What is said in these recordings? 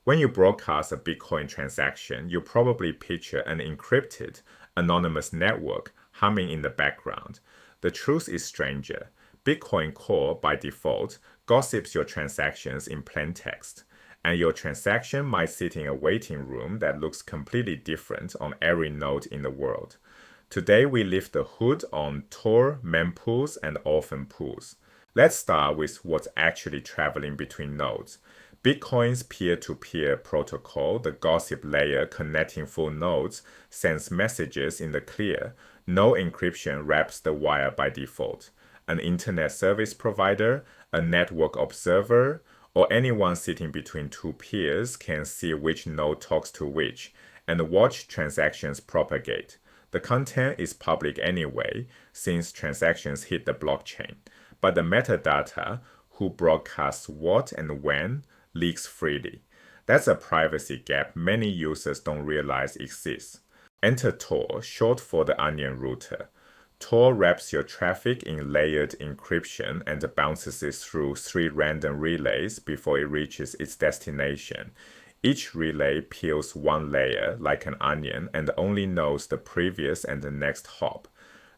When you broadcast a Bitcoin transaction, you probably picture an encrypted, anonymous network humming in the background. The truth is stranger. Bitcoin Core, by default, gossips your transactions in plaintext, and your transaction might sit in a waiting room that looks completely different on every node in the world. Today, we lift the hood on Tor, Mempools, and Orphan pools. Let's start with what's actually traveling between nodes. Bitcoin's peer-to-peer protocol, the gossip layer connecting full nodes, sends messages in the clear. No encryption wraps the wire by default. An internet service provider, a network observer, or anyone sitting between two peers can see which node talks to which and watch transactions propagate. The content is public anyway, since transactions hit the blockchain. But the metadata, who broadcasts what and when, leaks freely. That's a privacy gap many users don't realize exists. Enter Tor, short for the onion router. Tor wraps your traffic in layered encryption and bounces it through 3 random relays before it reaches its destination. Each relay peels one layer like an onion and only knows the previous and the next hop.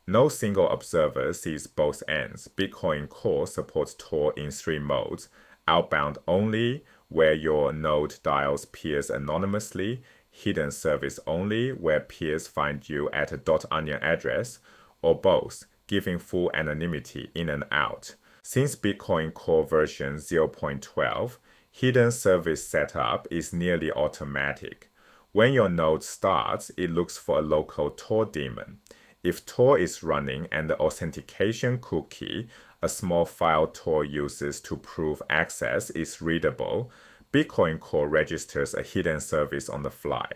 No single observer sees both ends. Bitcoin Core supports Tor in 3 modes: outbound only, where your node dials peers anonymously; hidden service only, where peers find you at a .onion address; or both, giving full anonymity in and out. Since Bitcoin Core version 0.12, hidden service setup is nearly automatic. When your node starts, it looks for a local Tor daemon. If Tor is running and the authentication cookie, a small file Tor uses to prove access, is readable, Bitcoin Core registers a hidden service on the fly.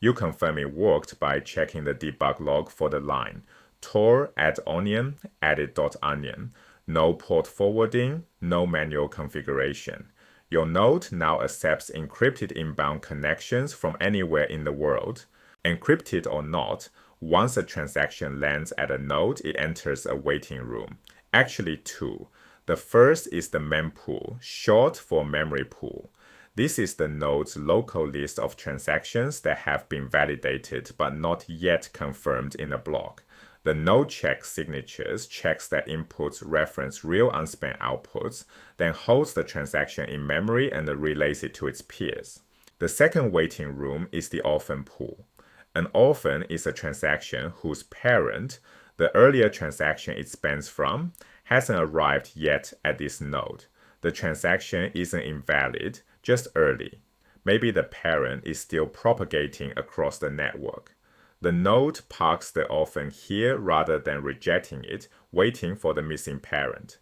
You confirm it worked by checking the debug log for the line Tor add onion, added .onion. No port forwarding, no manual configuration. Your node now accepts encrypted inbound connections from anywhere in the world. Encrypted or not, once a transaction lands at a node, it enters a waiting room. Actually 2. The first is the mempool, short for memory pool. This is the node's local list of transactions that have been validated but not yet confirmed in a block. The node checks signatures, checks that inputs reference real unspent outputs, then holds the transaction in memory and relays it to its peers. The second waiting room is the orphan pool. An orphan is a transaction whose parent, the earlier transaction it spans from, hasn't arrived yet at this node. The transaction isn't invalid, just early. Maybe the parent is still propagating across the network. The node parks the orphan here rather than rejecting it, waiting for the missing parent.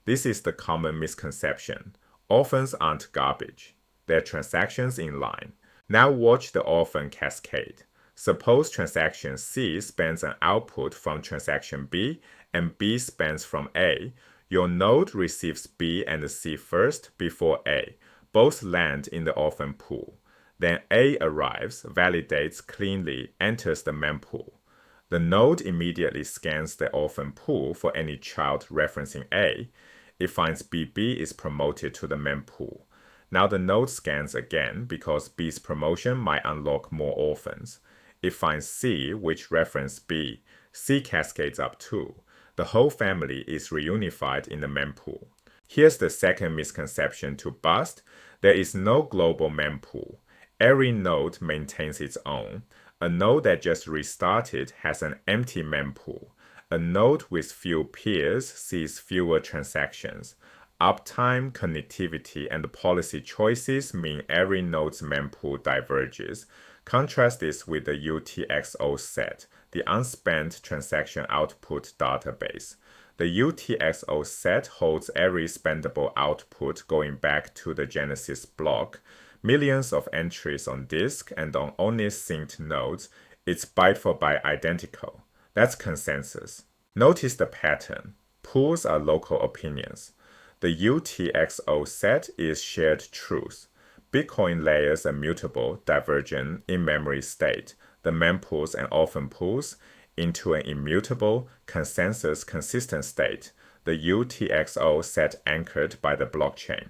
This is the common misconception. Orphans aren't garbage. They're transactions in line. Now watch the orphan cascade. Suppose transaction C spans an output from transaction B and B spans from A. Your node receives B and C first before A. Both land in the orphan pool. Then A arrives, validates cleanly, enters the mempool. The node immediately scans the orphan pool for any child referencing A. It finds BB is promoted to the mempool. Now the node scans again because B's promotion might unlock more orphans. It finds C, which references B. C cascades up too. The whole family is reunified in the mempool. Here's the second misconception to bust. There is no global mempool. Every node maintains its own. A node that just restarted has an empty mempool. A node with few peers sees fewer transactions. Uptime, connectivity, and policy choices mean every node's mempool diverges. Contrast this with the UTXO set, the unspent transaction output database. The UTXO set holds every spendable output going back to the Genesis block. Millions of entries on disk and on only synced nodes. It's byte for byte identical. That's consensus. Notice the pattern. Pools are local opinions. The UTXO set is shared truth. Bitcoin layers are mutable, divergent, in-memory state. The mempools and orphan pools into an immutable, consensus-consistent state. The UTXO set anchored by the blockchain.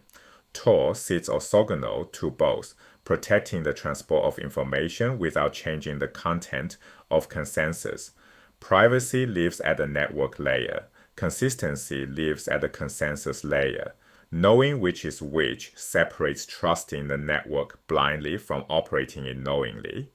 Tor sits orthogonal to both, protecting the transport of information without changing the content of consensus. Privacy lives at the network layer. Consistency lives at the consensus layer. Knowing which is which separates trusting the network blindly from operating it knowingly.